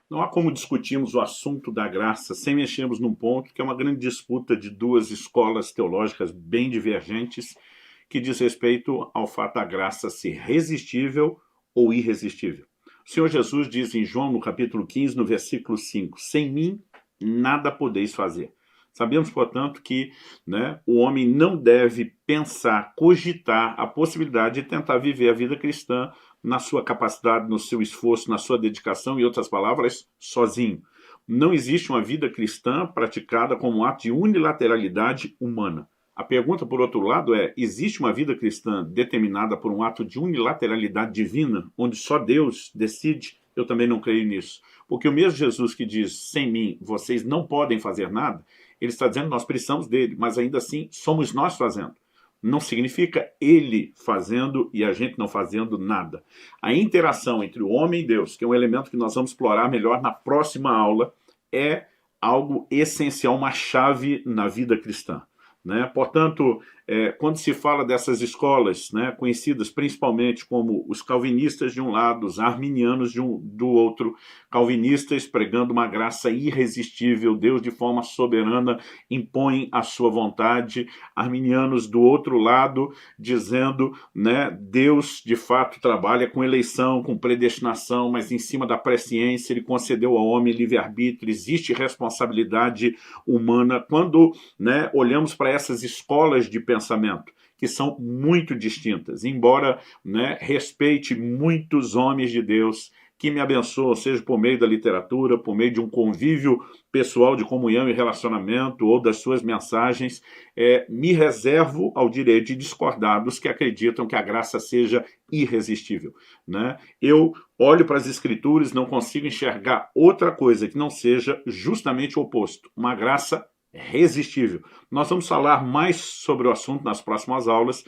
Não há como discutirmos o assunto da graça sem mexermos num ponto que é uma grande disputa de duas escolas teológicas bem divergentes, que diz respeito ao fato da graça ser resistível ou irresistível. O Senhor Jesus diz em João, no capítulo 15, no versículo 5, sem mim nada podeis fazer. Sabemos, portanto, que, o homem não deve pensar, cogitar a possibilidade de tentar viver a vida cristã na sua capacidade, no seu esforço, na sua dedicação, em outras palavras, sozinho. Não existe uma vida cristã praticada como um ato de unilateralidade humana. A pergunta, por outro lado, é: existe uma vida cristã determinada por um ato de unilateralidade divina, onde só Deus decide? Eu também não creio nisso. Porque o mesmo Jesus que diz, sem mim vocês não podem fazer nada, ele está dizendo, nós precisamos dele, mas ainda assim somos nós fazendo. Não significa ele fazendo e a gente não fazendo nada. A interação entre o homem e Deus, que é um elemento que nós vamos explorar melhor na próxima aula, é algo essencial, uma chave na vida cristã. Portanto, quando se fala dessas escolas, conhecidas principalmente como os calvinistas de um lado, os arminianos do outro, calvinistas pregando uma graça irresistível, Deus de forma soberana impõe a sua vontade, arminianos do outro lado dizendo, Deus de fato trabalha com eleição, com predestinação, mas em cima da presciência ele concedeu ao homem livre-arbítrio, existe responsabilidade humana. Quando olhamos para essas escolas de pensamento, que são muito distintas, embora respeite muitos homens de Deus que me abençoam, seja por meio da literatura, por meio de um convívio pessoal de comunhão e relacionamento, ou das suas mensagens, me reservo ao direito de discordar dos que acreditam que a graça seja irresistível. Eu olho para as Escrituras, não consigo enxergar outra coisa que não seja justamente o oposto, uma graça resistível. Nós vamos falar mais sobre o assunto nas próximas aulas,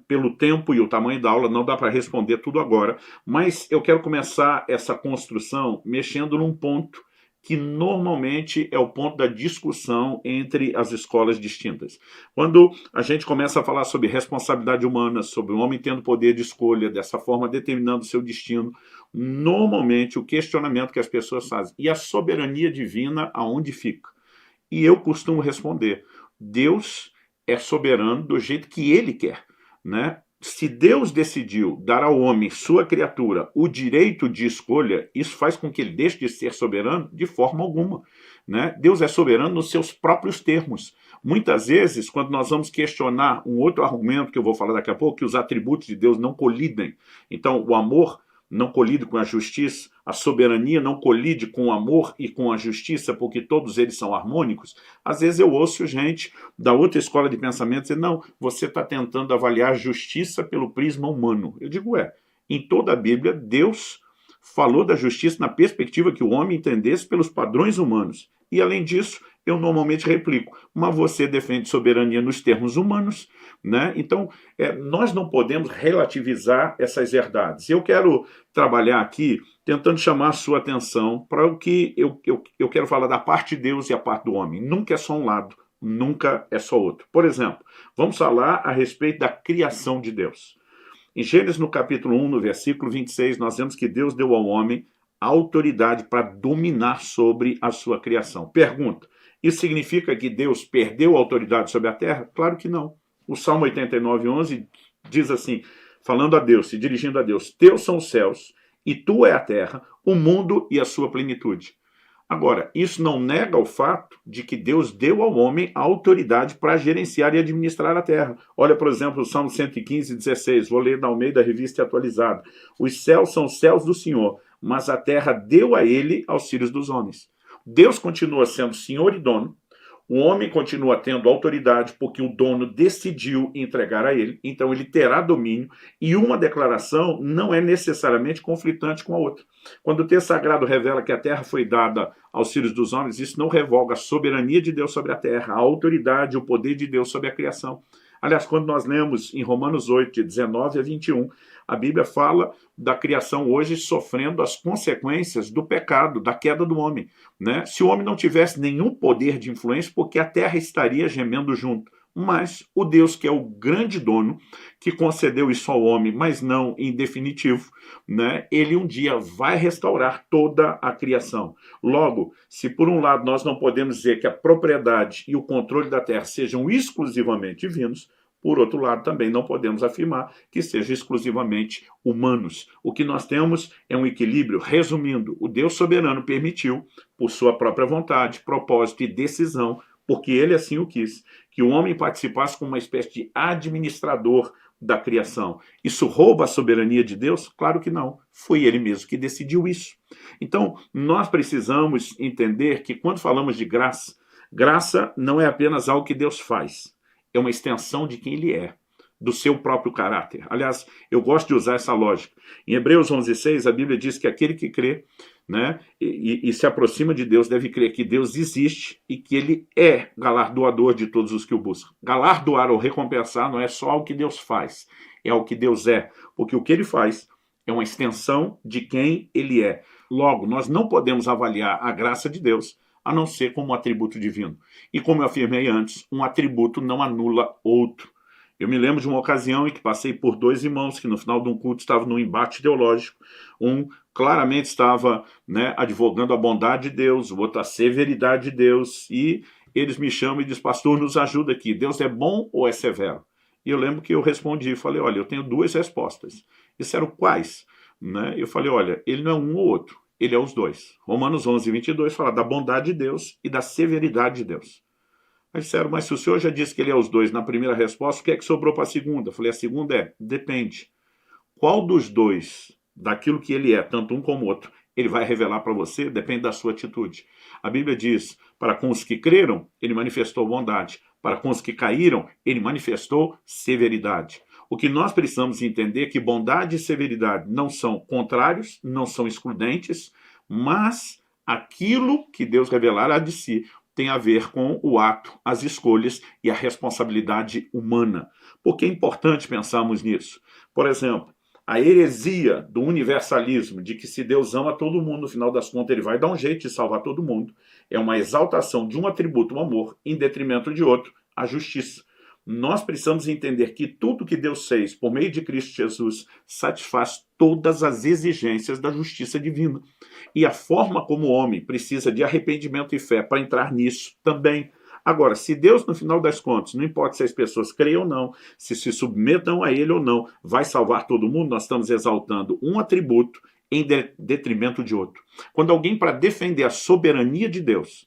pelo tempo e o tamanho da aula não dá para responder tudo agora, mas eu quero começar essa construção mexendo num ponto que normalmente é o ponto da discussão entre as escolas distintas. Quando a gente começa a falar sobre responsabilidade humana, sobre o homem tendo poder de escolha, dessa forma determinando o seu destino, normalmente o questionamento que as pessoas fazem, e a soberania divina aonde fica? E eu costumo responder, Deus é soberano do jeito que ele quer. Se Deus decidiu dar ao homem, sua criatura, o direito de escolha, isso faz com que ele deixe de ser soberano de forma alguma. Deus é soberano nos seus próprios termos. Muitas vezes, quando nós vamos questionar um outro argumento que eu vou falar daqui a pouco, que os atributos de Deus não colidem. Então, o amor não colide com a justiça, a soberania não colide com o amor e com a justiça, porque todos eles são harmônicos. Às vezes eu ouço gente da outra escola de pensamento dizer, não, você está tentando avaliar a justiça pelo prisma humano. Eu digo, em toda a Bíblia, Deus falou da justiça na perspectiva que o homem entendesse pelos padrões humanos. E além disso, eu normalmente replico, mas você defende soberania nos termos humanos, Então, nós não podemos relativizar essas verdades. Eu quero trabalhar aqui tentando chamar a sua atenção para o que eu quero falar da parte de Deus e a parte do homem. Nunca é só um lado, nunca é só outro. Por exemplo, vamos falar a respeito da criação de Deus. Em Gênesis, no capítulo 1, no versículo 26, nós vemos que Deus deu ao homem a autoridade para dominar sobre a sua criação. Pergunta, isso significa que Deus perdeu a autoridade sobre a terra? Claro que não. O Salmo 89:11 diz assim, falando a Deus, se dirigindo a Deus, teus são os céus e tu é a terra, o mundo e a sua plenitude. Agora, isso não nega o fato de que Deus deu ao homem a autoridade para gerenciar e administrar a terra. Olha, por exemplo, o Salmo 115:16, vou ler da Almeida Revista Atualizada. Os céus são os céus do Senhor, mas a terra deu a ele aos filhos dos homens. Deus continua sendo Senhor e dono, o homem continua tendo autoridade porque o dono decidiu entregar a ele, então ele terá domínio, e uma declaração não é necessariamente conflitante com a outra. Quando o texto sagrado revela que a terra foi dada aos filhos dos homens, isso não revoga a soberania de Deus sobre a terra, a autoridade, o poder de Deus sobre a criação. Aliás, quando nós lemos em Romanos 8, de 19 a 21, a Bíblia fala da criação hoje sofrendo as consequências do pecado, da queda do homem. Se o homem não tivesse nenhum poder de influência, porque a terra estaria gemendo junto. mas o Deus que é o grande dono, que concedeu isso ao homem, mas não em definitivo, né? Ele um dia vai restaurar toda a criação. Logo, se por um lado nós não podemos dizer que a propriedade e o controle da terra sejam exclusivamente divinos, por outro lado, também não podemos afirmar que sejam exclusivamente humanos. O que nós temos é um equilíbrio. Resumindo, o Deus soberano permitiu, por sua própria vontade, propósito e decisão, porque ele assim o quis, que o homem participasse como uma espécie de administrador da criação. Isso rouba a soberania de Deus? Claro que não. Foi ele mesmo que decidiu isso. Então, nós precisamos entender que quando falamos de graça, graça não é apenas algo que Deus faz. É uma extensão de quem ele é, do seu próprio caráter. Aliás, eu gosto de usar essa lógica. Em Hebreus 11:6, a Bíblia diz que aquele que crê, né, e se aproxima de Deus deve crer que Deus existe e que ele é galardoador de todos os que o buscam. Galardoar ou recompensar não é só o que Deus faz, é o que Deus é, porque o que ele faz é uma extensão de quem ele é. Logo, nós não podemos avaliar a graça de Deus a não ser como um atributo divino. E como eu afirmei antes, um atributo não anula outro. Eu me lembro de uma ocasião em que passei por dois irmãos que no final de um culto estavam num embate teológico. Um claramente estava, né, advogando a bondade de Deus, o outro a severidade de Deus, e eles me chamam e dizem, pastor, nos ajuda aqui, Deus é bom ou é severo? E eu lembro que eu respondi, falei, olha, eu tenho duas respostas. Disseram quais? Né? Eu falei, olha, ele não é um ou outro, ele é os dois. Romanos 11:22 fala da bondade de Deus e da severidade de Deus. Aí disseram, mas se o senhor já disse que ele é os dois na primeira resposta, o que é que sobrou para a segunda? Eu falei, a segunda é, depende. Qual dos dois, daquilo que ele é, tanto um como o outro, ele vai revelar para você? Depende da sua atitude. A Bíblia diz, para com os que creram, ele manifestou bondade. Para com os que caíram, ele manifestou severidade. O que nós precisamos entender é que bondade e severidade não são contrários, não são excludentes, mas aquilo que Deus revelará de si tem a ver com o ato, as escolhas e a responsabilidade humana. Por que é importante pensarmos nisso? Por exemplo, a heresia do universalismo, de que se Deus ama todo mundo, no final das contas ele vai dar um jeito de salvar todo mundo, é uma exaltação de um atributo, o amor, em detrimento de outro, a justiça. Nós precisamos entender que tudo que Deus fez por meio de Cristo Jesus satisfaz todas as exigências da justiça divina. E a forma como o homem precisa de arrependimento e fé para entrar nisso também. Agora, se Deus, no final das contas, não importa se as pessoas creem ou não, se submetam a ele ou não, vai salvar todo mundo, nós estamos exaltando um atributo em detrimento de outro. Quando alguém, para defender a soberania de Deus,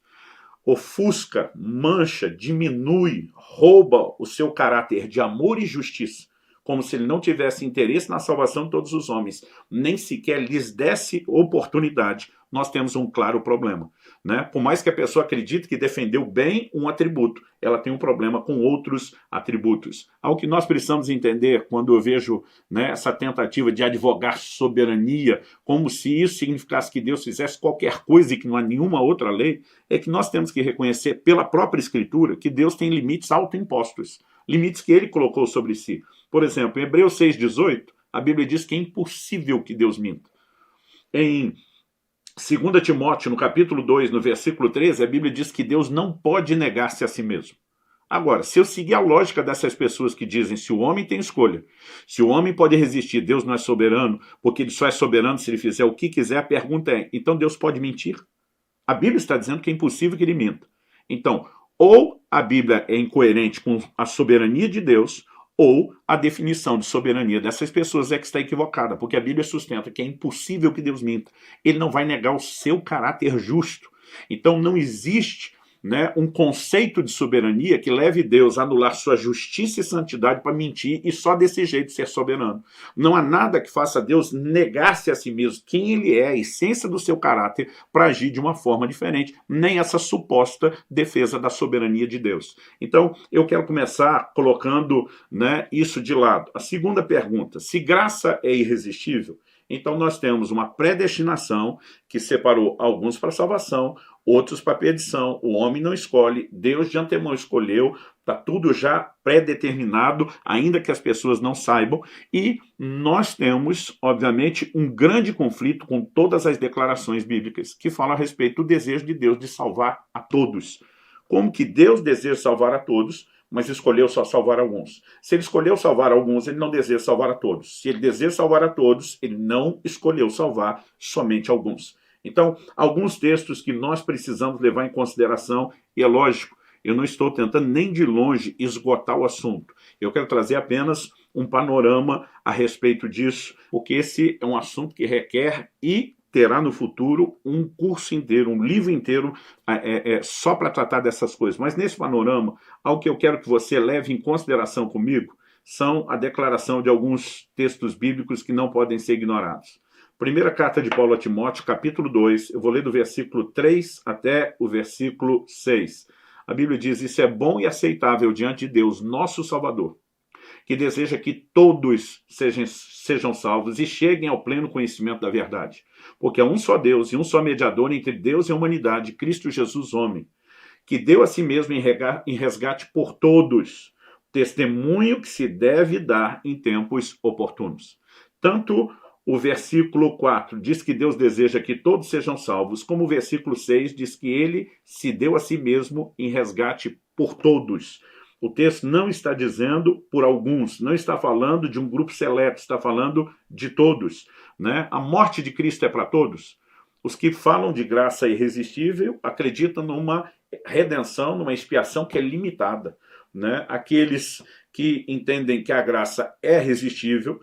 ofusca, mancha, diminui, rouba o seu caráter de amor e justiça, como se ele não tivesse interesse na salvação de todos os homens, nem sequer lhes desse oportunidade, nós temos um claro problema. Né? Por mais que a pessoa acredite que defendeu bem um atributo, ela tem um problema com outros atributos. Ao que nós precisamos entender quando eu vejo, né, essa tentativa de advogar soberania, como se isso significasse que Deus fizesse qualquer coisa e que não há nenhuma outra lei, é que nós temos que reconhecer pela própria Escritura que Deus tem limites autoimpostos, limites que ele colocou sobre si. Por exemplo, em Hebreus 6,18, a Bíblia diz que é impossível que Deus minta. Em 2 Timóteo, no capítulo 2, no versículo 13, a Bíblia diz que Deus não pode negar-se a si mesmo. Agora, se eu seguir a lógica dessas pessoas que dizem se o homem tem escolha, se o homem pode resistir, Deus não é soberano, porque ele só é soberano se ele fizer o que quiser, a pergunta é, então Deus pode mentir? A Bíblia está dizendo que é impossível que ele minta. Então, ou a Bíblia é incoerente com a soberania de Deus, ou a definição de soberania dessas pessoas é que está equivocada, porque a Bíblia sustenta que é impossível que Deus minta. Ele não vai negar o seu caráter justo. Então não existe, né, um conceito de soberania que leve Deus a anular sua justiça e santidade para mentir e só desse jeito ser soberano. Não há nada que faça Deus negar-se a si mesmo, quem ele é, a essência do seu caráter, para agir de uma forma diferente, nem essa suposta defesa da soberania de Deus. Então, eu quero começar colocando, né, isso de lado. A segunda pergunta, se graça é irresistível, então nós temos uma predestinação que separou alguns para a salvação, outros para a perdição. O homem não escolhe, Deus de antemão escolheu, está tudo já pré-determinado, ainda que as pessoas não saibam, e nós temos, obviamente, um grande conflito com todas as declarações bíblicas que falam a respeito do desejo de Deus de salvar a todos. Como que Deus deseja salvar a todos, mas escolheu só salvar alguns. Se ele escolheu salvar alguns, ele não deseja salvar a todos. Se ele deseja salvar a todos, ele não escolheu salvar somente alguns. Então, alguns textos que nós precisamos levar em consideração, e é lógico, eu não estou tentando nem de longe esgotar o assunto. Eu quero trazer apenas um panorama a respeito disso, porque esse é um assunto que requer e terá no futuro um curso inteiro, um livro inteiro só para tratar dessas coisas. Mas nesse panorama, algo que eu quero que você leve em consideração comigo são a declaração de alguns textos bíblicos que não podem ser ignorados. Primeira carta de Paulo a Timóteo, capítulo 2, eu vou ler do versículo 3 até o versículo 6. A Bíblia diz: isso é bom e aceitável diante de Deus, nosso Salvador, que deseja que todos sejam salvos e cheguem ao pleno conhecimento da verdade. Porque há um só Deus e um só mediador entre Deus e a humanidade, Cristo Jesus, homem, que deu a si mesmo em resgate por todos, testemunho que se deve dar em tempos oportunos. Tanto o versículo 4 diz que Deus deseja que todos sejam salvos, como o versículo 6 diz que ele se deu a si mesmo em resgate por todos. O texto não está dizendo por alguns, não está falando de um grupo seleto, está falando de todos, né? A morte de Cristo é para todos. Os que falam de graça irresistível acreditam numa redenção, numa expiação que é limitada, né? Aqueles que entendem que a graça é resistível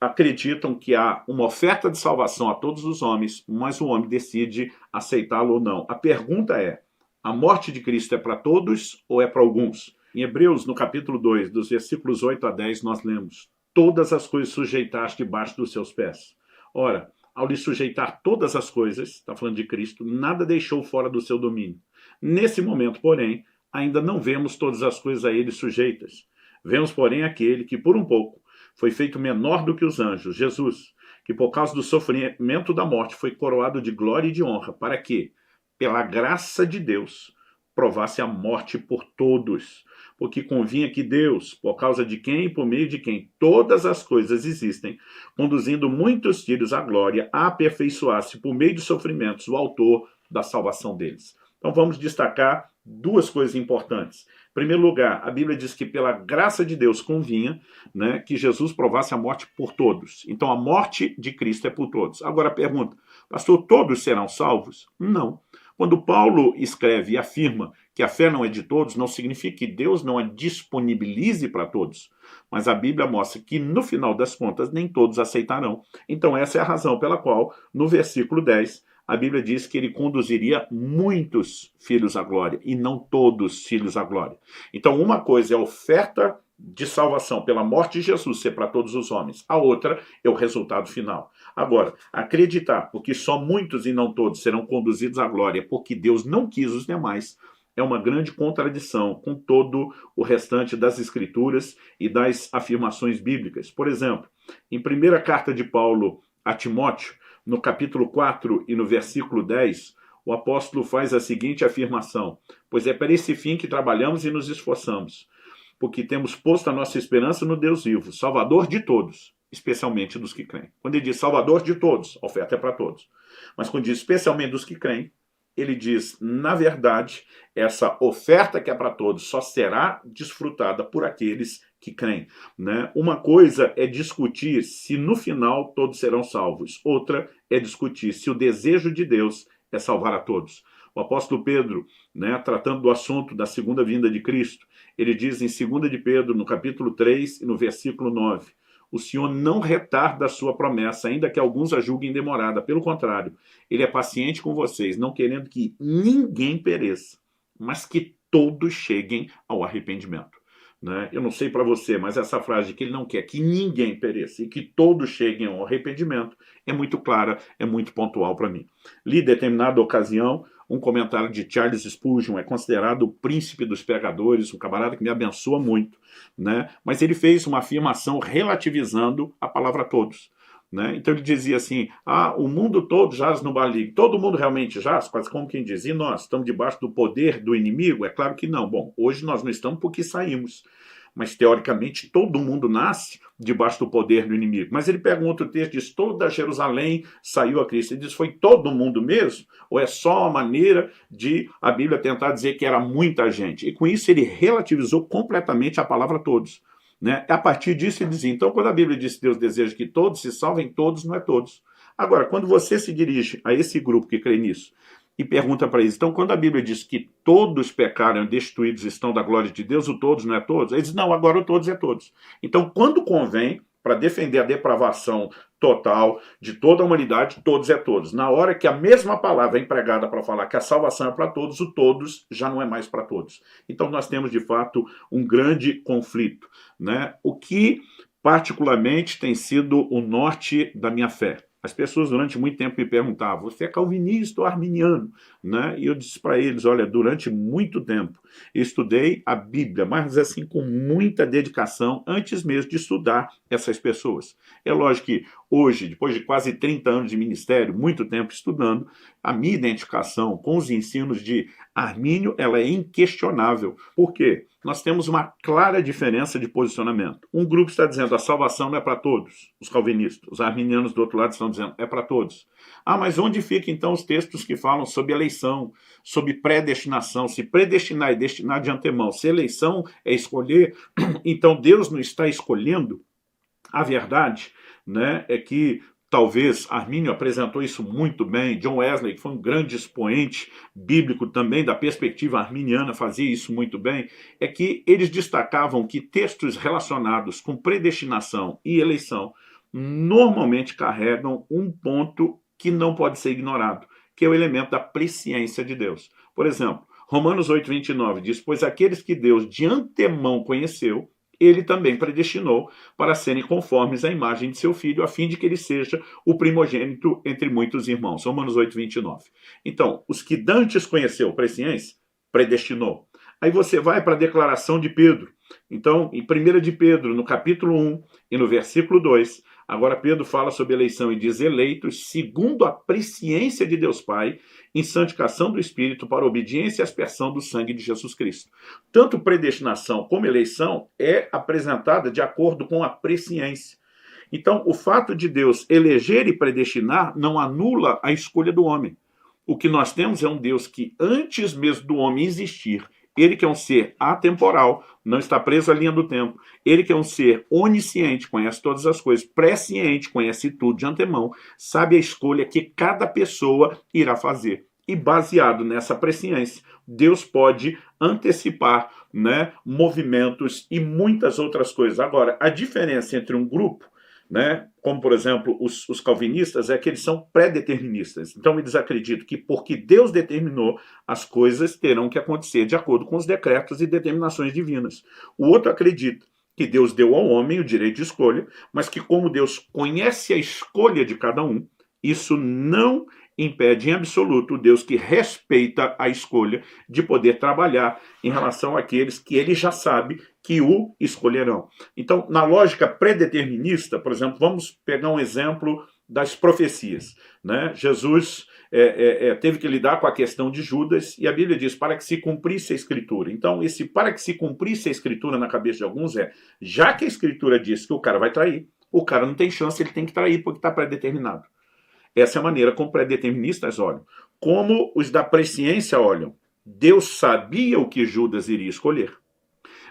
acreditam que há uma oferta de salvação a todos os homens, mas o homem decide aceitá-lo ou não. A pergunta é: a morte de Cristo é para todos ou é para alguns? Em Hebreus, no capítulo 2, dos versículos 8 a 10, nós lemos: todas as coisas sujeitaste debaixo dos seus pés. Ora, ao lhe sujeitar todas as coisas, está falando de Cristo, nada deixou fora do seu domínio. Nesse momento, porém, ainda não vemos todas as coisas a ele sujeitas. Vemos, porém, aquele que, por um pouco, foi feito menor do que os anjos, Jesus, que por causa do sofrimento da morte foi coroado de glória e de honra, para que, pela graça de Deus, provasse a morte por todos, porque convinha que Deus, por causa de quem e por meio de quem todas as coisas existem, conduzindo muitos filhos à glória, aperfeiçoasse por meio de sofrimentos o autor da salvação deles. Então vamos destacar duas coisas importantes. Em primeiro lugar, a Bíblia diz que pela graça de Deus convinha, né, que Jesus provasse a morte por todos. Então a morte de Cristo é por todos. Agora a pergunta: pastor, todos serão salvos? Não. Quando Paulo escreve e afirma que a fé não é de todos, não significa que Deus não a disponibilize para todos. Mas a Bíblia mostra que, no final das contas, nem todos aceitarão. Então essa é a razão pela qual, no versículo 10, a Bíblia diz que ele conduziria muitos filhos à glória, e não todos filhos à glória. Então uma coisa é a oferta de salvação pela morte de Jesus ser para todos os homens. A outra é o resultado final. Agora, acreditar porque só muitos e não todos serão conduzidos à glória porque Deus não quis os demais é uma grande contradição com todo o restante das Escrituras e das afirmações bíblicas. Por exemplo, em primeira carta de Paulo a Timóteo, no capítulo 4 e no versículo 10, o apóstolo faz a seguinte afirmação: pois é para esse fim que trabalhamos e nos esforçamos, porque temos posto a nossa esperança no Deus vivo, Salvador de todos, especialmente dos que creem. Quando ele diz Salvador de todos, a oferta é para todos. Mas quando diz especialmente dos que creem, ele diz, na verdade, essa oferta que é para todos só será desfrutada por aqueles que creem, né? Uma coisa é discutir se no final todos serão salvos. Outra é discutir se o desejo de Deus é salvar a todos. O apóstolo Pedro, né, tratando do assunto da segunda vinda de Cristo, ele diz em 2 de Pedro, no capítulo 3 e no versículo 9, o Senhor não retarda a sua promessa, ainda que alguns a julguem demorada. Pelo contrário, ele é paciente com vocês, não querendo que ninguém pereça, mas que todos cheguem ao arrependimento. Né? Eu não sei para você, mas essa frase de que ele não quer que ninguém pereça e que todos cheguem ao arrependimento é muito clara, é muito pontual para mim. Li em determinada ocasião um comentário de Charles Spurgeon, é considerado o príncipe dos pregadores, um camarada que me abençoa muito, né? Mas ele fez uma afirmação relativizando a palavra todos. Né? Então ele dizia assim, o mundo todo jaz no maligno. Todo mundo realmente jaz? Quase como quem diz, e nós estamos debaixo do poder do inimigo? É claro que não. Bom, hoje nós não estamos porque saímos. mas teoricamente todo mundo nasce debaixo do poder do inimigo. Mas ele pega um outro texto e diz, toda Jerusalém saiu a Cristo. Ele diz, foi todo mundo mesmo? Ou é só uma maneira de a Bíblia tentar dizer que era muita gente? E com isso ele relativizou completamente a palavra todos. Né? A partir disso ele dizia, então quando a Bíblia diz que Deus deseja que todos se salvem, todos não é todos. Agora, quando você se dirige a esse grupo que crê nisso e pergunta para eles, então quando a Bíblia diz que todos pecaram e destruídos estão da glória de Deus, o todos não é todos? Eles dizem, não, agora o todos é todos. Então quando convém, para defender a depravação total de toda a humanidade, todos é todos. Na hora que a mesma palavra é empregada para falar que a salvação é para todos, o todos já não é mais para todos. Então nós temos de fato um grande conflito, né? O que particularmente tem sido o norte da minha fé. As pessoas durante muito tempo me perguntavam, você é calvinista ou arminiano? Né? E eu disse para eles, olha, durante muito tempo eu estudei a Bíblia, mas assim com muita dedicação, antes mesmo de estudar essas pessoas. É lógico que hoje, depois de quase 30 anos de ministério, muito tempo estudando, a minha identificação com os ensinos de Armínio, ela é inquestionável. Por quê? Nós temos uma clara diferença de posicionamento. Um grupo está dizendo a salvação não é para todos, os calvinistas. Os arminianos do outro lado estão dizendo é para todos. Ah, mas onde ficam então os textos que falam sobre eleição, sobre predestinação? Se predestinar e destinar de antemão, se eleição é escolher, então Deus não está escolhendo? A verdade, né, é que talvez Armínio apresentou isso muito bem, John Wesley, que foi um grande expoente bíblico também da perspectiva arminiana, fazia isso muito bem, é que eles destacavam que textos relacionados com predestinação e eleição normalmente carregam um ponto que não pode ser ignorado, que é o elemento da presciência de Deus. Por exemplo, Romanos 8:29 diz, pois aqueles que Deus de antemão conheceu, ele também predestinou para serem conformes à imagem de seu filho, a fim de que ele seja o primogênito entre muitos irmãos. Romanos 8:29. Então, os que dantes conheceu, presciência, predestinou. Aí você vai para a declaração de Pedro. Então, em 1 de Pedro, no capítulo 1 e no versículo 2, agora Pedro fala sobre eleição e diz, eleitos segundo a presciência de Deus Pai, em santificação do Espírito para obediência e aspersão do sangue de Jesus Cristo. Tanto predestinação como eleição é apresentada de acordo com a presciência. Então, o fato de Deus eleger e predestinar não anula a escolha do homem. O que nós temos é um Deus que, antes mesmo do homem existir, ele que é um ser atemporal, não está preso à linha do tempo. Ele que é um ser onisciente, conhece todas as coisas, presciente, conhece tudo de antemão, sabe a escolha que cada pessoa irá fazer. E baseado nessa presciência, Deus pode antecipar, né, movimentos e muitas outras coisas. Agora, a diferença entre um grupo, né, como por exemplo os calvinistas, é que eles são pré-deterministas. Então eles acreditam que porque Deus determinou, as coisas terão que acontecer de acordo com os decretos e determinações divinas. O outro acredita que Deus deu ao homem o direito de escolha, mas que como Deus conhece a escolha de cada um, isso não impede em absoluto o Deus que respeita a escolha de poder trabalhar em relação àqueles que ele já sabe que o escolherão. Então, na lógica predeterminista, por exemplo, vamos pegar um exemplo das profecias. Né? Jesus teve que lidar com a questão de Judas, e a Bíblia diz, para que se cumprisse a Escritura. Então, esse para que se cumprisse a Escritura na cabeça de alguns já que a Escritura diz que o cara vai trair, o cara não tem chance, ele tem que trair porque está predeterminado. Essa é a maneira como predeterministas olham. Como os da presciência olham. Deus sabia o que Judas iria escolher.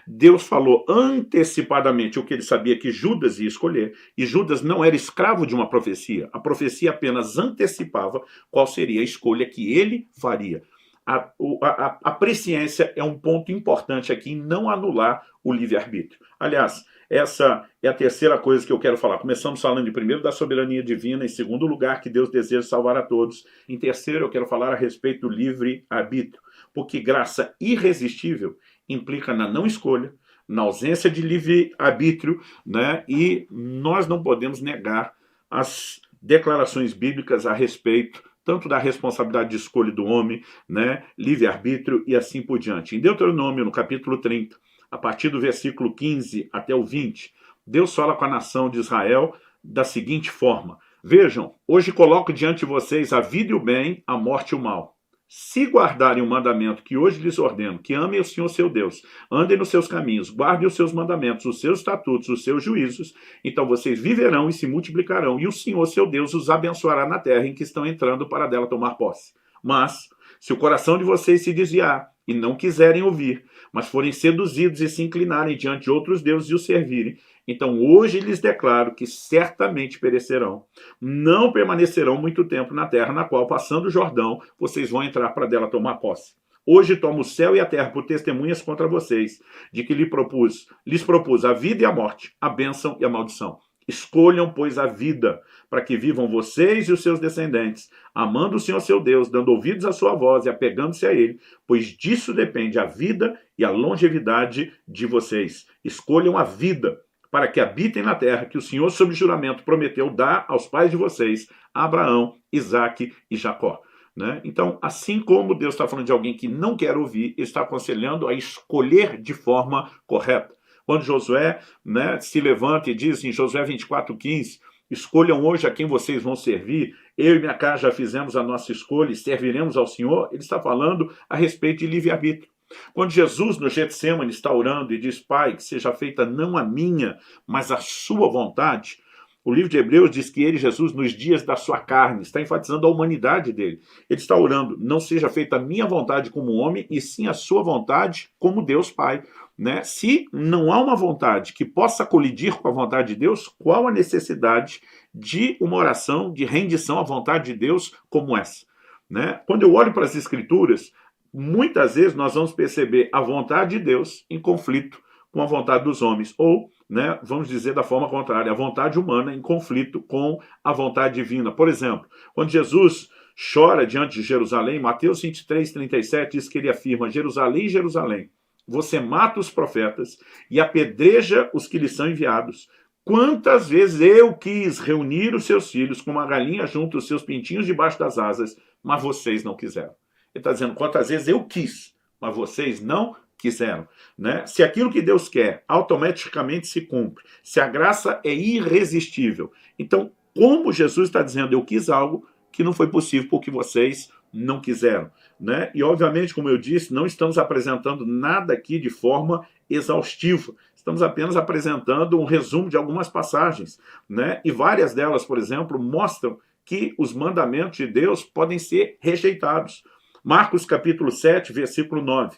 Deus falou antecipadamente o que ele sabia que Judas ia escolher. E Judas não era escravo de uma profecia. A profecia apenas antecipava qual seria a escolha que ele faria. A presciência é um ponto importante aqui em não anular o livre-arbítrio. Aliás, essa é a terceira coisa que eu quero falar. Começamos falando em primeiro da soberania divina, em segundo lugar que Deus deseja salvar a todos. Em terceiro eu quero falar a respeito do livre-arbítrio, porque graça irresistível implica na não escolha, na ausência de livre-arbítrio, né? E nós não podemos negar as declarações bíblicas a respeito tanto da responsabilidade de escolha do homem, né? Livre-arbítrio e assim por diante. Em Deuteronômio, no capítulo 30, a partir do versículo 15 até o 20, Deus fala com a nação de Israel da seguinte forma: vejam, hoje coloco diante de vocês a vida e o bem, a morte e o mal. se guardarem o mandamento que hoje lhes ordeno, que amem o Senhor seu Deus, andem nos seus caminhos, guardem os seus mandamentos, os seus estatutos, os seus juízos, então vocês viverão e se multiplicarão, e o Senhor seu Deus os abençoará na terra em que estão entrando para dela tomar posse. Mas, se o coração de vocês se desviar e não quiserem ouvir, mas forem seduzidos e se inclinarem diante de outros deuses e os servirem, então hoje lhes declaro que certamente perecerão. Não permanecerão muito tempo na terra na qual, passando o Jordão, vocês vão entrar para dela tomar posse. Hoje tomo o céu e a terra por testemunhas contra vocês, de que lhes propus a vida e a morte, a bênção e a maldição. Escolham, pois, a vida, para que vivam vocês e os seus descendentes, amando o Senhor seu Deus, dando ouvidos à sua voz e apegando-se a ele, pois disso depende a vida e a longevidade de vocês. Escolham a vida, para que habitem na terra que o Senhor, sob juramento, prometeu dar aos pais de vocês, Abraão, Isaque e Jacó. Né? Então, assim como Deus está falando de alguém que não quer ouvir, ele está aconselhando a escolher de forma correta. Quando Josué, né, se levanta e diz em Josué 24:15, escolham hoje a quem vocês vão servir, eu e minha casa já fizemos a nossa escolha e serviremos ao Senhor, ele está falando a respeito de livre-arbítrio. Quando Jesus no Getsêmani está orando e diz, Pai, que seja feita não a minha, mas a sua vontade, o livro de Hebreus diz que ele, Jesus, nos dias da sua carne, está enfatizando a humanidade dele. Ele está orando, não seja feita a minha vontade como homem, e sim a sua vontade como Deus Pai. Né? Se não há uma vontade que possa colidir com a vontade de Deus, qual a necessidade de uma oração de rendição à vontade de Deus como essa? Né? Quando eu olho para as Escrituras, muitas vezes nós vamos perceber a vontade de Deus em conflito com a vontade dos homens, ou, né, vamos dizer da forma contrária, a vontade humana em conflito com a vontade divina. Por exemplo, quando Jesus chora diante de Jerusalém, Mateus 23:37 diz que ele afirma, Jerusalém, Jerusalém, você mata os profetas e apedreja os que lhes são enviados. Quantas vezes eu quis reunir os seus filhos como uma galinha junto os seus pintinhos debaixo das asas, mas vocês não quiseram. Ele está dizendo, quantas vezes eu quis, mas vocês não quiseram. Né? Se aquilo que Deus quer automaticamente se cumpre, se a graça é irresistível, então como Jesus está dizendo, eu quis algo que não foi possível porque vocês não quiseram. Né? E obviamente, como eu disse, não estamos apresentando nada aqui de forma exaustiva. Estamos apenas apresentando um resumo de algumas passagens. Né? E várias delas, por exemplo, mostram que os mandamentos de Deus podem ser rejeitados. Marcos capítulo 7, versículo 9.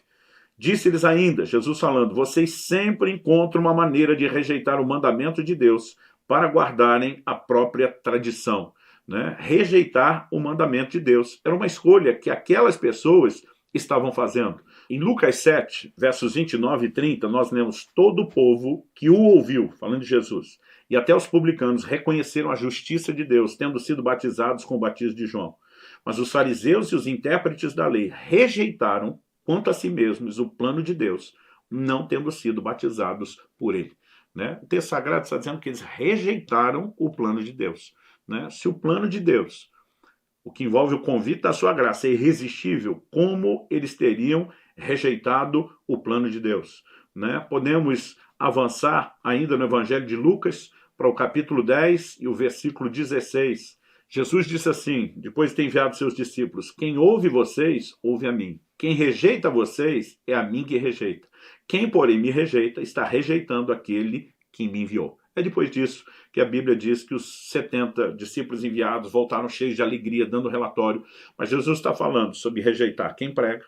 Disse-lhes ainda, Jesus falando, vocês sempre encontram uma maneira de rejeitar o mandamento de Deus para guardarem a própria tradição. Né? Rejeitar o mandamento de Deus. Era uma escolha que aquelas pessoas estavam fazendo. Em Lucas 7, versos 29 e 30, nós lemos, todo o povo que o ouviu, falando de Jesus, e até os publicanos reconheceram a justiça de Deus, tendo sido batizados com o batismo de João. Mas os fariseus e os intérpretes da lei rejeitaram, quanto a si mesmos, o plano de Deus, não tendo sido batizados por ele. Né? O texto sagrado está dizendo que eles rejeitaram o plano de Deus. Né? Se o plano de Deus, o que envolve o convite da sua graça, é irresistível, como eles teriam rejeitado o plano de Deus? Né? Podemos avançar ainda no Evangelho de Lucas para o capítulo 10 e o versículo 16. Jesus disse assim, depois de ter enviado seus discípulos, quem ouve vocês, ouve a mim. Quem rejeita vocês, é a mim que rejeita. Quem, porém, me rejeita, está rejeitando aquele que me enviou. É depois disso que a Bíblia diz que os 70 discípulos enviados voltaram cheios de alegria, dando relatório. Mas Jesus está falando sobre rejeitar quem prega,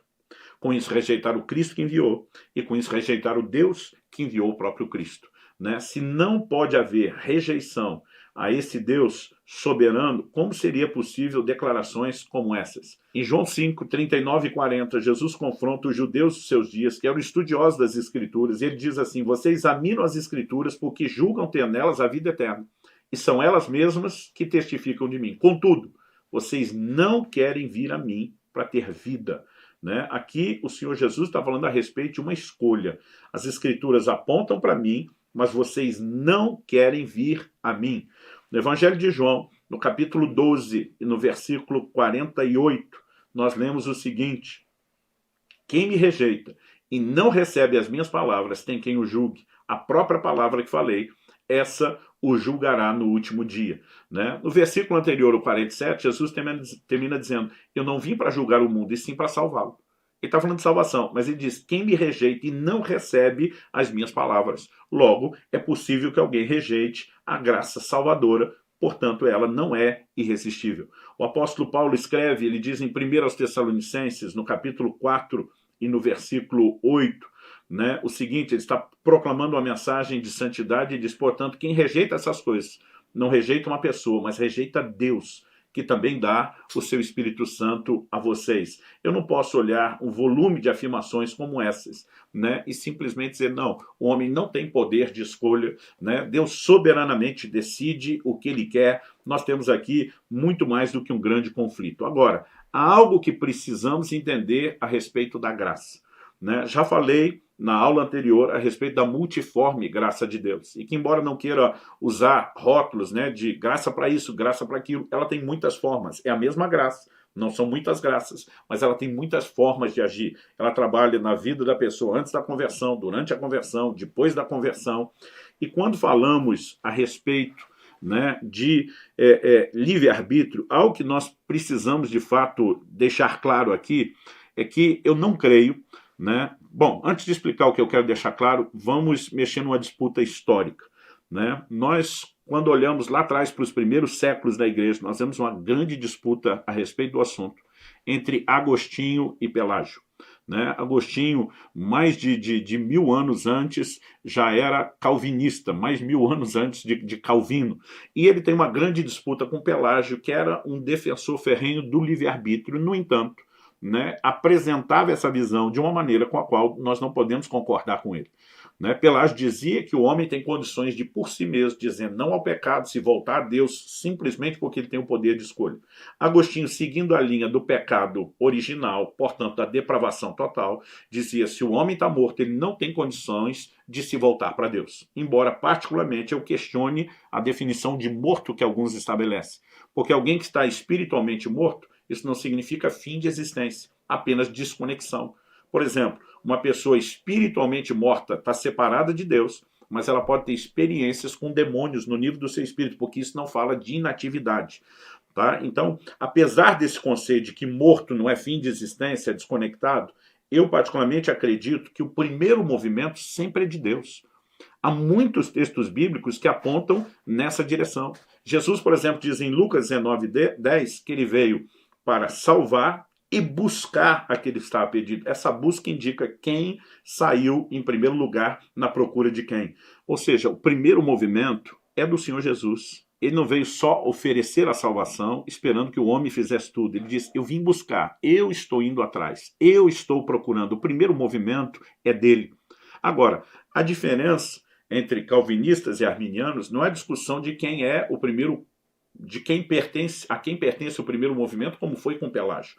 com isso rejeitar o Cristo que enviou, e com isso rejeitar o Deus que enviou o próprio Cristo. Né? Se não pode haver rejeição a esse Deus soberano, como seria possível declarações como essas? Em João 5, 39 e 40, Jesus confronta os judeus dos seus dias, que eram estudiosos das Escrituras, e ele diz assim, vocês examinam as Escrituras porque julgam ter nelas a vida eterna, e são elas mesmas que testificam de mim. Contudo, vocês não querem vir a mim para ter vida. Né? Aqui o Senhor Jesus está falando a respeito de uma escolha. As Escrituras apontam para mim, mas vocês não querem vir a mim. No Evangelho de João, no capítulo 12 e no versículo 48, nós lemos o seguinte, quem me rejeita e não recebe as minhas palavras, tem quem o julgue. A própria palavra que falei, essa o julgará no último dia. Né? No versículo anterior, o 47, Jesus termina dizendo, eu não vim para julgar o mundo, e sim para salvá-lo. Ele está falando de salvação, mas ele diz, quem me rejeita e não recebe as minhas palavras. Logo, é possível que alguém rejeite a graça salvadora, portanto, ela não é irresistível. O apóstolo Paulo escreve, ele diz em 1 aos Tessalonicenses, no capítulo 4 e no versículo 8, né, o seguinte, ele está proclamando uma mensagem de santidade e diz, portanto, quem rejeita essas coisas, não rejeita uma pessoa, mas rejeita Deus, que também dá o seu Espírito Santo a vocês. Eu não posso olhar um volume de afirmações como essas, né, e simplesmente dizer, não, o homem não tem poder de escolha, né, Deus soberanamente decide o que ele quer. Nós temos aqui muito mais do que um grande conflito. Agora, há algo que precisamos entender a respeito da graça. Né? Já falei na aula anterior a respeito da multiforme graça de Deus. E que, embora não queira usar rótulos, né, de graça para isso, graça para aquilo, ela tem muitas formas. É a mesma graça. Não são muitas graças, mas ela tem muitas formas de agir. Ela trabalha na vida da pessoa antes da conversão, durante a conversão, depois da conversão. E quando falamos a respeito, né, de livre-arbítrio, algo que nós precisamos de fato deixar claro aqui é que eu não creio, né? Bom, antes de explicar o que eu quero deixar claro, vamos mexer numa disputa histórica. Né? Nós, quando olhamos lá atrás para os primeiros séculos da igreja, nós vemos uma grande disputa a respeito do assunto entre Agostinho e Pelágio. Né? Agostinho, mais de 1000 anos antes, já era calvinista, mais 1000 anos antes de Calvino. E ele tem uma grande disputa com Pelágio, que era um defensor ferrenho do livre-arbítrio. No entanto, né, apresentava essa visão de uma maneira com a qual nós não podemos concordar com ele. Né? Pelágio dizia que o homem tem condições de, por si mesmo, dizer não ao pecado, se voltar a Deus, simplesmente porque ele tem o poder de escolha. Agostinho, seguindo a linha do pecado original, portanto, da depravação total, dizia se o homem está morto, ele não tem condições de se voltar para Deus. Embora, particularmente, eu questione a definição de morto que alguns estabelecem. Porque alguém que está espiritualmente morto, isso não significa fim de existência, apenas desconexão. Por exemplo, uma pessoa espiritualmente morta está separada de Deus, mas ela pode ter experiências com demônios no nível do seu espírito, porque isso não fala de inatividade. Tá? Então, apesar desse conceito de que morto não é fim de existência, é desconectado, eu particularmente acredito que o primeiro movimento sempre é de Deus. Há muitos textos bíblicos que apontam nessa direção. Jesus, por exemplo, diz em Lucas 19:10 que ele veio para salvar e buscar aquele que estava perdido. Essa busca indica quem saiu em primeiro lugar na procura de quem. Ou seja, o primeiro movimento é do Senhor Jesus. Ele não veio só oferecer a salvação, esperando que o homem fizesse tudo. Ele disse, eu vim buscar, eu estou indo atrás, eu estou procurando. O primeiro movimento é dele. Agora, a diferença entre calvinistas e arminianos não é discussão de quem é o primeiro, de quem pertence, a quem pertence o primeiro movimento, como foi com Pelágio.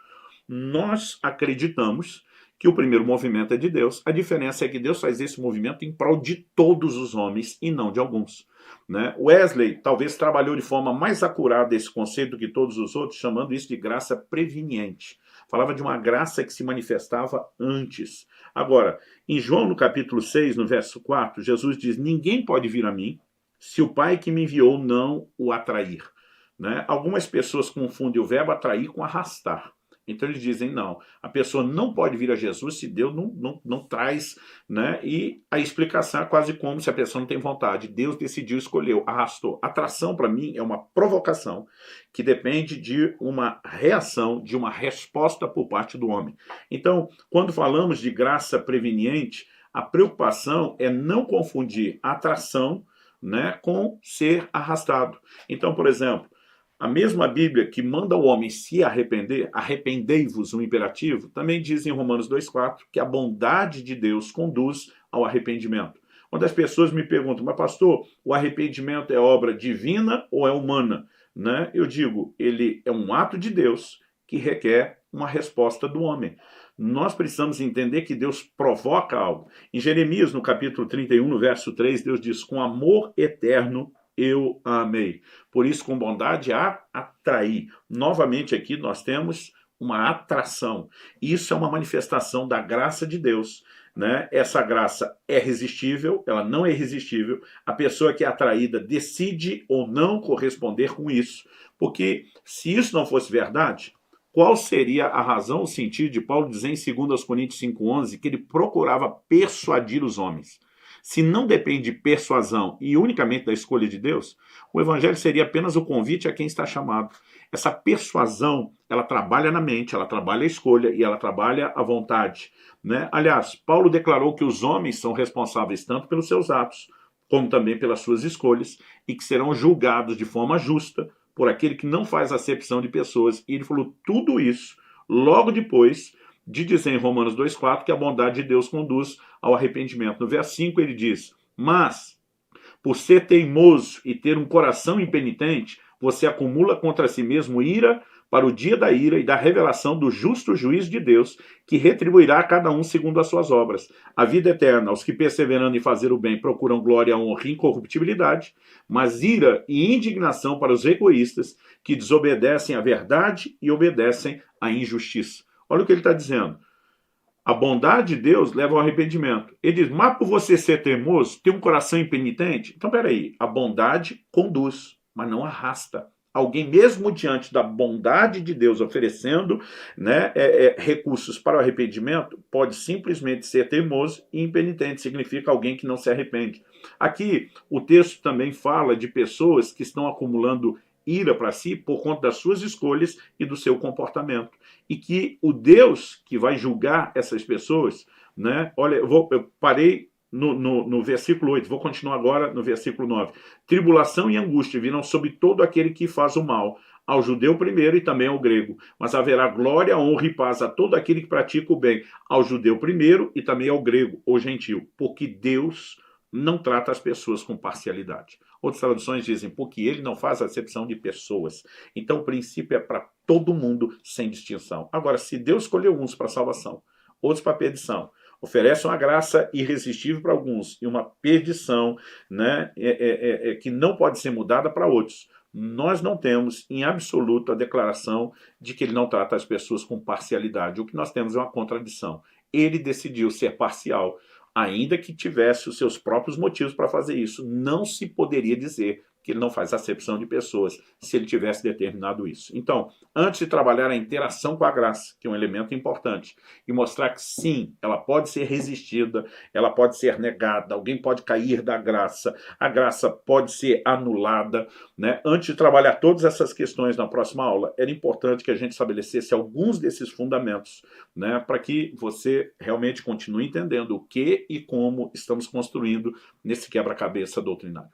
Nós acreditamos que o primeiro movimento é de Deus. A diferença é que Deus faz esse movimento em prol de todos os homens e não de alguns. Né? Wesley talvez trabalhou de forma mais acurada esse conceito do que todos os outros, chamando isso de graça preveniente. Falava de uma graça que se manifestava antes. Agora, em João, no capítulo 6, no verso 4, Jesus diz, ninguém pode vir a mim se o Pai que me enviou não o atrair. Né? Algumas pessoas confundem o verbo atrair com arrastar. Então eles dizem, não, a pessoa não pode vir a Jesus se Deus não traz, né? E a explicação é quase como se a pessoa não tem vontade. Deus decidiu, escolheu, arrastou. Atração, para mim, é uma provocação que depende de uma reação, de uma resposta por parte do homem. Então, quando falamos de graça preveniente, a preocupação é não confundir atração, né, com ser arrastado. Então, por exemplo, a mesma Bíblia que manda o homem se arrepender, arrependei-vos, um imperativo, também diz em Romanos 2,4 que a bondade de Deus conduz ao arrependimento. Quando as pessoas me perguntam, mas pastor, o arrependimento é obra divina ou é humana? Né? Eu digo, ele é um ato de Deus que requer uma resposta do homem. Nós precisamos entender que Deus provoca algo. Em Jeremias, no capítulo 31, no verso 3, Deus diz, com amor eterno eu a amei. Por isso, com bondade, a atrair. Novamente aqui nós temos uma atração. Isso é uma manifestação da graça de Deus, né? Essa graça é resistível, ela não é irresistível. A pessoa que é atraída decide ou não corresponder com isso. Porque se isso não fosse verdade, qual seria a razão, o sentido de Paulo dizer em 2 Coríntios 5,11 que ele procurava persuadir os homens? Se não depende de persuasão e unicamente da escolha de Deus, o evangelho seria apenas o convite a quem está chamado. Essa persuasão, ela trabalha na mente, ela trabalha a escolha e ela trabalha a vontade, né? Aliás, Paulo declarou que os homens são responsáveis tanto pelos seus atos, como também pelas suas escolhas, e que serão julgados de forma justa por aquele que não faz acepção de pessoas. E ele falou tudo isso logo depois de dizer em Romanos 2,4 que a bondade de Deus conduz ao arrependimento. No verso 5 ele diz: mas, por ser teimoso e ter um coração impenitente, você acumula contra si mesmo ira para o dia da ira e da revelação do justo juízo de Deus, que retribuirá a cada um segundo as suas obras. A vida eterna, aos que perseverando em fazer o bem procuram glória, honra e incorruptibilidade, mas ira e indignação para os egoístas, que desobedecem à verdade e obedecem à injustiça. Olha o que ele está dizendo. A bondade de Deus leva ao arrependimento. Ele diz, mas por você ser teimoso, ter um coração impenitente? Então, peraí, a bondade conduz, mas não arrasta. Alguém mesmo diante da bondade de Deus oferecendo, né, recursos para o arrependimento, pode simplesmente ser teimoso e impenitente, significa alguém que não se arrepende. Aqui o texto também fala de pessoas que estão acumulando ira para si por conta das suas escolhas e do seu comportamento. E que o Deus que vai julgar essas pessoas, né, olha, eu parei no versículo 8, vou continuar agora no versículo 9. Tribulação e angústia virão sobre todo aquele que faz o mal, ao judeu primeiro e também ao grego. Mas haverá glória, honra e paz a todo aquele que pratica o bem, ao judeu primeiro e também ao grego, ou gentil. Porque Deus não trata as pessoas com parcialidade. Outras traduções dizem, porque ele não faz acepção de pessoas. Então o princípio é para todo mundo, sem distinção. Agora, se Deus escolheu uns para salvação, outros para perdição, oferece uma graça irresistível para alguns e uma perdição, né, que não pode ser mudada para outros, nós não temos em absoluto a declaração de que ele não trata as pessoas com parcialidade. O que nós temos é uma contradição. Ele decidiu ser parcial, ainda que tivesse os seus próprios motivos para fazer isso. Não se poderia dizer que ele não faz acepção de pessoas, se ele tivesse determinado isso. Então, antes de trabalhar a interação com a graça, que é um elemento importante, e mostrar que sim, ela pode ser resistida, ela pode ser negada, alguém pode cair da graça, a graça pode ser anulada, né? Antes de trabalhar todas essas questões na próxima aula, era importante que a gente estabelecesse alguns desses fundamentos, né, para que você realmente continue entendendo o que e como estamos construindo nesse quebra-cabeça doutrinário.